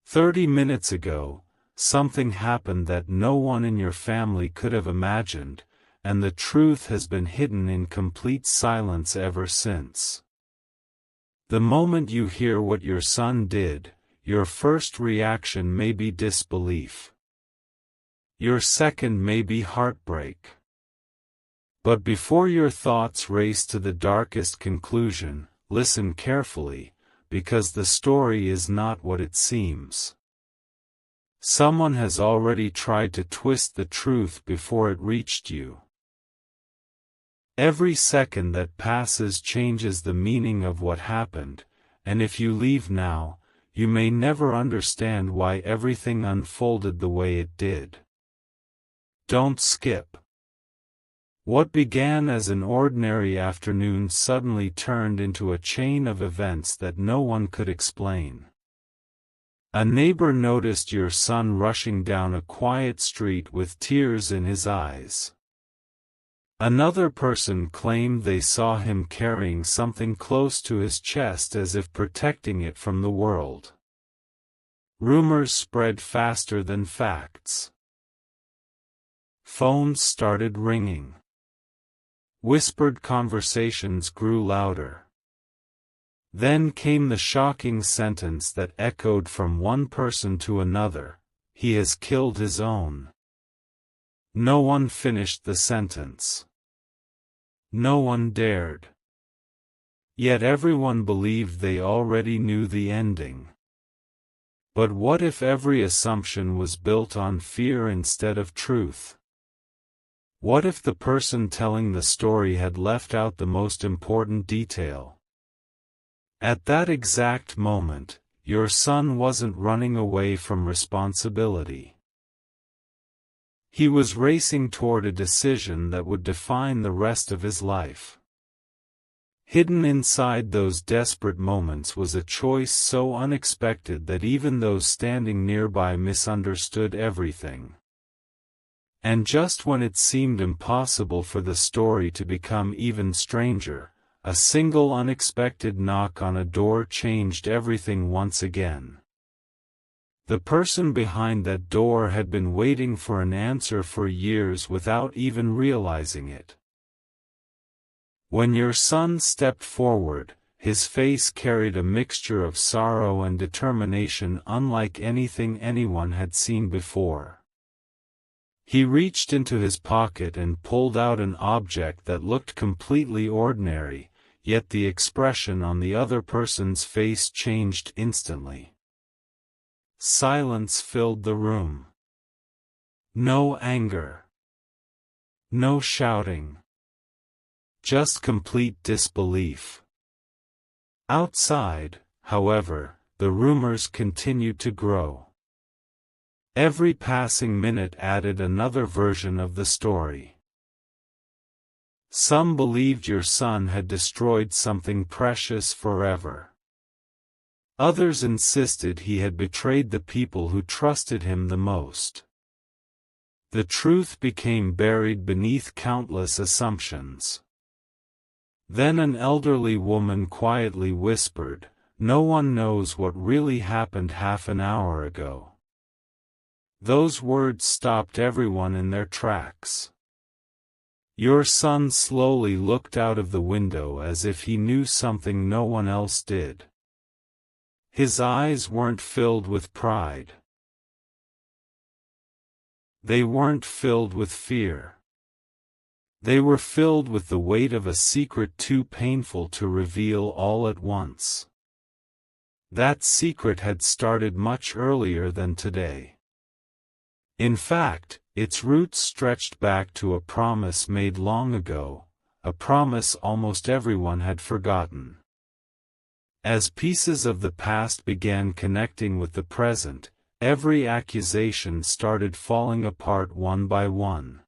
30 minutes ago, something happened that no one in your family could have imagined, and the truth has been hidden in complete silence ever since. The moment you hear what your son did, your first reaction may be disbelief. Your second may be heartbreak. But before your thoughts race to the darkest conclusion, listen carefully, because the story is not what it seems. Someone has already tried to twist the truth before it reached you. Every second that passes changes the meaning of what happened, and if you leave now, you may never understand why everything unfolded the way it did. Don't skip. What began as an ordinary afternoon suddenly turned into a chain of events that no one could explain. A neighbor noticed your son rushing down a quiet street with tears in his eyes. Another person claimed they saw him carrying something close to his chest as if protecting it from the world. Rumors spread faster than facts. Phones started ringing. Whispered conversations grew louder. Then came the shocking sentence that echoed from one person to another: "He has killed his own." No one finished the sentence. No one dared. Yet everyone believed they already knew the ending. But what if every assumption was built on fear instead of truth? What if the person telling the story had left out the most important detail? At that exact moment, your son wasn't running away from responsibility. He was racing toward a decision that would define the rest of his life. Hidden inside those desperate moments was a choice so unexpected that even those standing nearby misunderstood everything. And just when it seemed impossible for the story to become even stranger, a single unexpected knock on a door changed everything once again. The person behind that door had been waiting for an answer for years without even realizing it. When your son stepped forward, his face carried a mixture of sorrow and determination unlike anything anyone had seen before. He reached into his pocket and pulled out an object that looked completely ordinary, yet the expression on the other person's face changed instantly. Silence filled the room. No anger. No shouting. Just complete disbelief. Outside, however, the rumors continued to grow. Every passing minute added another version of the story. Some believed your son had destroyed something precious forever. Others insisted he had betrayed the people who trusted him the most. The truth became buried beneath countless assumptions. Then an elderly woman quietly whispered, "No one knows what really happened half an hour ago." Those words stopped everyone in their tracks. Your son slowly looked out of the window as if he knew something no one else did. His eyes weren't filled with pride. They weren't filled with fear. They were filled with the weight of a secret too painful to reveal all at once. That secret had started much earlier than today. In fact, its roots stretched back to a promise made long ago, a promise almost everyone had forgotten. As pieces of the past began connecting with the present, every accusation started falling apart one by one.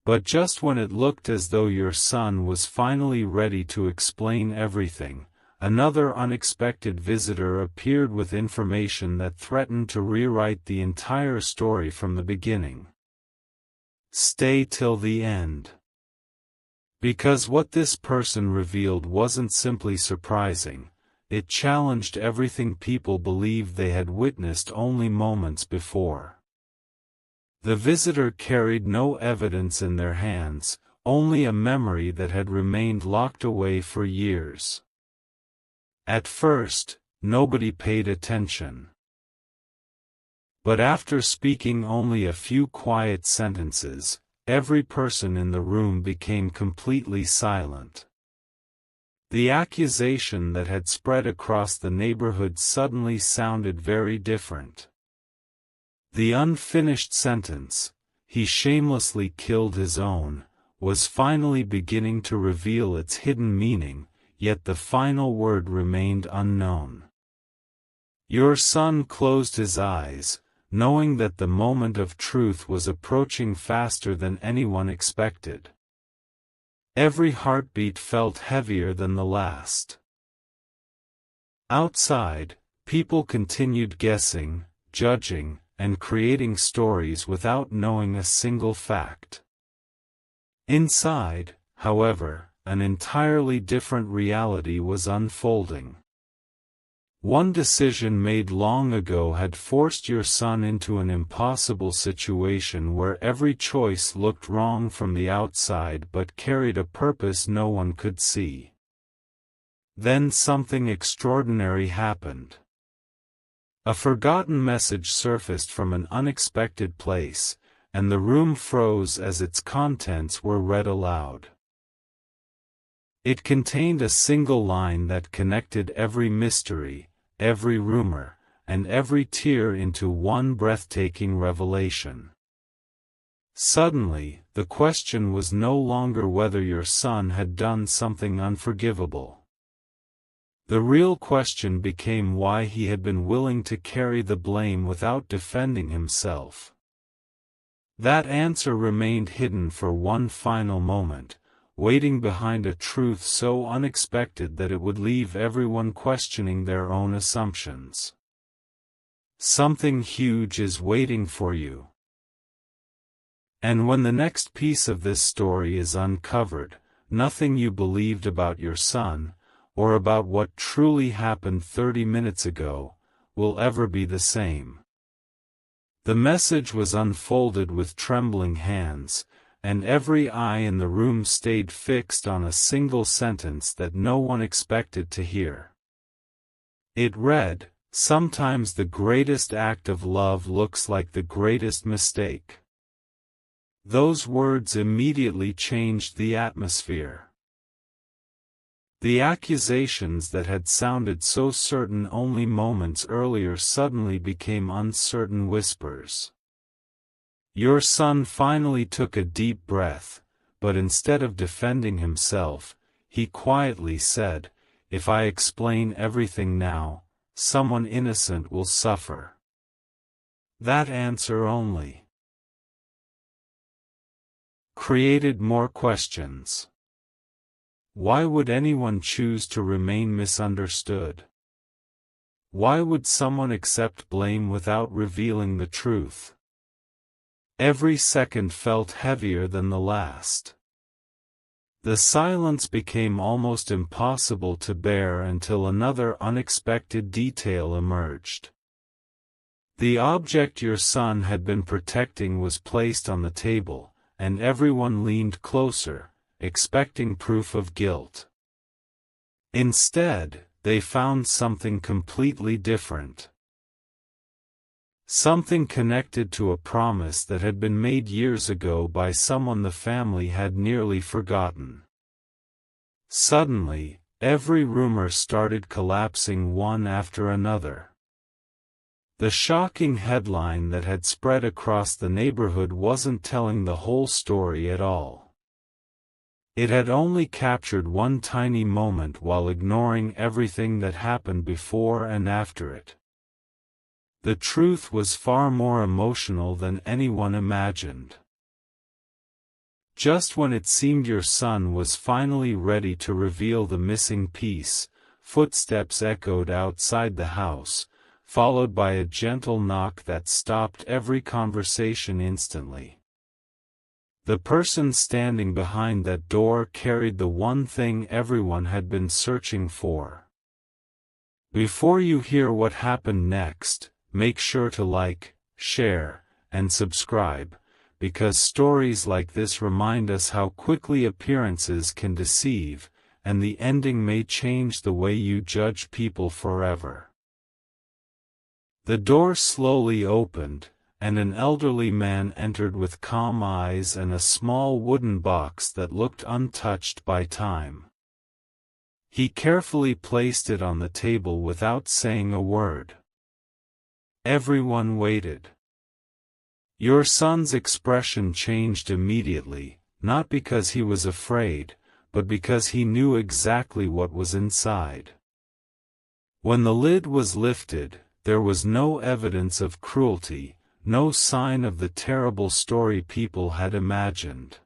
But just when it looked as though your son was finally ready to explain everything, another unexpected visitor appeared with information that threatened to rewrite the entire story from the beginning. Stay till the end. Because what this person revealed wasn't simply surprising, it challenged everything people believed they had witnessed only moments before. The visitor carried no evidence in their hands, only a memory that had remained locked away for years. At first, nobody paid attention. But after speaking only a few quiet sentences, every person in the room became completely silent. The accusation that had spread across the neighborhood suddenly sounded very different. The unfinished sentence, "He shamelessly killed his own," was finally beginning to reveal its hidden meaning, yet the final word remained unknown. Your son closed his eyes, knowing that the moment of truth was approaching faster than anyone expected. Every heartbeat felt heavier than the last. Outside, people continued guessing, judging, and creating stories without knowing a single fact. Inside, however, an entirely different reality was unfolding. One decision made long ago had forced your son into an impossible situation where every choice looked wrong from the outside but carried a purpose no one could see. Then something extraordinary happened. A forgotten message surfaced from an unexpected place, and the room froze as its contents were read aloud. It contained a single line that connected every mystery, every rumor, and every tear into one breathtaking revelation. Suddenly, the question was no longer whether your son had done something unforgivable. The real question became why he had been willing to carry the blame without defending himself. That answer remained hidden for one final moment, waiting behind a truth so unexpected that it would leave everyone questioning their own assumptions. Something huge is waiting for you. And when the next piece of this story is uncovered, nothing you believed about your son, or about what truly happened 30 minutes ago, will ever be the same. The message was unfolded with trembling hands, and every eye in the room stayed fixed on a single sentence that no one expected to hear. It read, "Sometimes the greatest act of love looks like the greatest mistake." Those words immediately changed the atmosphere. The accusations that had sounded so certain only moments earlier suddenly became uncertain whispers. Your son finally took a deep breath, but instead of defending himself, he quietly said, "If I explain everything now, someone innocent will suffer." That answer only created more questions. Why would anyone choose to remain misunderstood? Why would someone accept blame without revealing the truth? Every second felt heavier than the last. The silence became almost impossible to bear until another unexpected detail emerged. The object your son had been protecting was placed on the table, and everyone leaned closer, expecting proof of guilt. Instead, they found something completely different. Something connected to a promise that had been made years ago by someone the family had nearly forgotten. Suddenly, every rumor started collapsing one after another. The shocking headline that had spread across the neighborhood wasn't telling the whole story at all. It had only captured one tiny moment while ignoring everything that happened before and after it. The truth was far more emotional than anyone imagined. Just when it seemed your son was finally ready to reveal the missing piece, footsteps echoed outside the house, followed by a gentle knock that stopped every conversation instantly. The person standing behind that door carried the one thing everyone had been searching for. Before you hear what happened next, make sure to like, share, and subscribe, because stories like this remind us how quickly appearances can deceive, and the ending may change the way you judge people forever. The door slowly opened, and an elderly man entered with calm eyes and a small wooden box that looked untouched by time. He carefully placed it on the table without saying a word. Everyone waited. Your son's expression changed immediately, not because he was afraid, but because he knew exactly what was inside. When the lid was lifted, there was no evidence of cruelty, no sign of the terrible story people had imagined.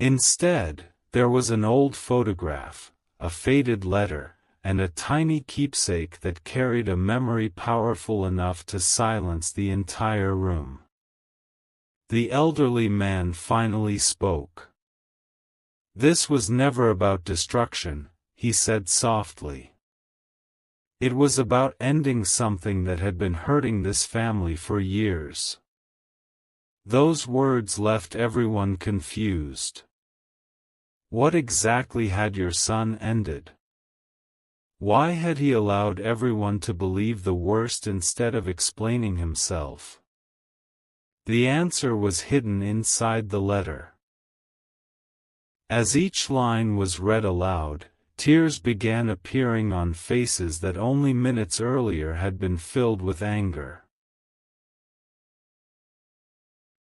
Instead, there was an old photograph, a faded letter, and a tiny keepsake that carried a memory powerful enough to silence the entire room. The elderly man finally spoke. "This was never about destruction," he said softly. "It was about ending something that had been hurting this family for years." Those words left everyone confused. What exactly had your son ended? Why had he allowed everyone to believe the worst instead of explaining himself? The answer was hidden inside the letter. As each line was read aloud, tears began appearing on faces that only minutes earlier had been filled with anger.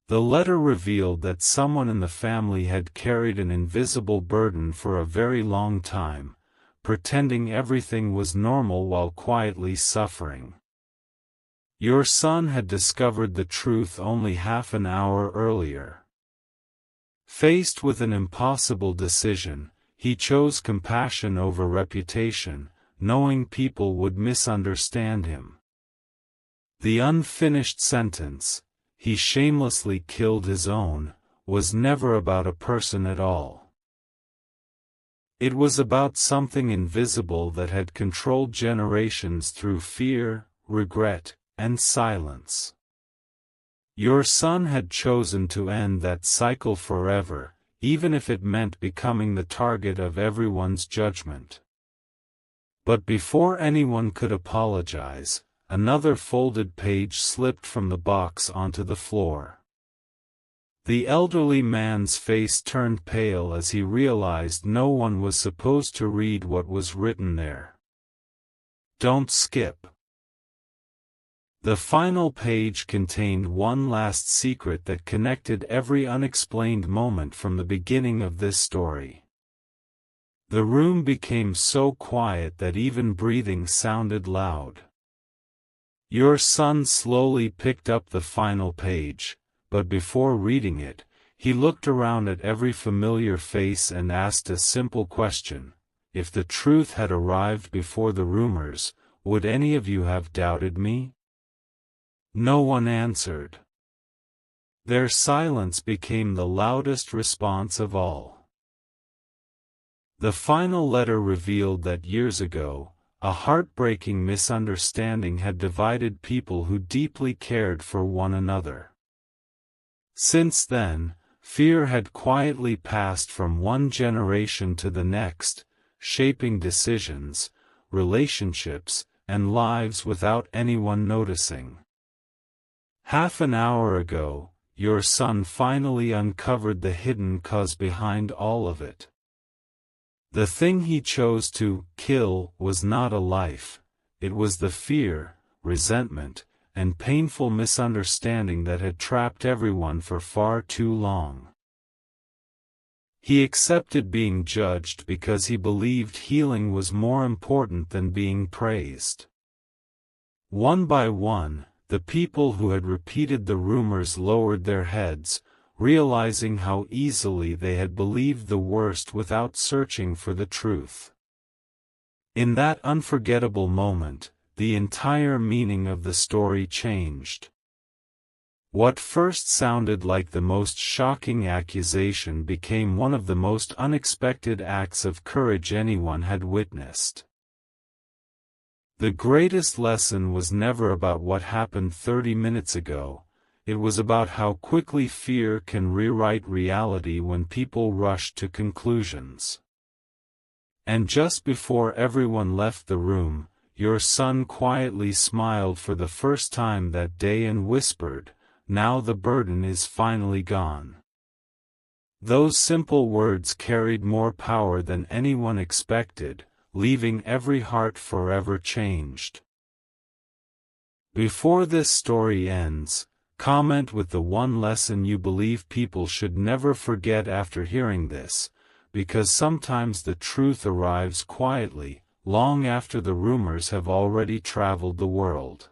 The letter revealed that someone in the family had carried an invisible burden for a very long time, pretending everything was normal while quietly suffering. Your son had discovered the truth only half an hour earlier. Faced with an impossible decision, he chose compassion over reputation, knowing people would misunderstand him. The unfinished sentence, "He shamelessly killed his own," was never about a person at all. It was about something invisible that had controlled generations through fear, regret, and silence. Your son had chosen to end that cycle forever, even if it meant becoming the target of everyone's judgment. But before anyone could apologize, another folded page slipped from the box onto the floor. The elderly man's face turned pale as he realized no one was supposed to read what was written there. "Don't skip." The final page contained one last secret that connected every unexplained moment from the beginning of this story. The room became so quiet that even breathing sounded loud. Your son slowly picked up the final page, but before reading it, he looked around at every familiar face and asked a simple question: if the truth had arrived before the rumors, would any of you have doubted me? No one answered. Their silence became the loudest response of all. The final letter revealed that years ago, a heartbreaking misunderstanding had divided people who deeply cared for one another. Since then, fear had quietly passed from one generation to the next, shaping decisions, relationships, and lives without anyone noticing. Half an hour ago, your son finally uncovered the hidden cause behind all of it. The thing he chose to kill was not a life, it was the fear, resentment, and painful misunderstanding that had trapped everyone for far too long. He accepted being judged because he believed healing was more important than being praised. One by one, the people who had repeated the rumors lowered their heads, realizing how easily they had believed the worst without searching for the truth. In that unforgettable moment, the entire meaning of the story changed. What first sounded like the most shocking accusation became one of the most unexpected acts of courage anyone had witnessed. The greatest lesson was never about what happened 30 minutes ago, it was about how quickly fear can rewrite reality when people rush to conclusions. And just before everyone left the room, your son quietly smiled for the first time that day and whispered, "Now the burden is finally gone." Those simple words carried more power than anyone expected, leaving every heart forever changed. Before this story ends, comment with the one lesson you believe people should never forget after hearing this, because sometimes the truth arrives quietly, long after the rumors have already traveled the world.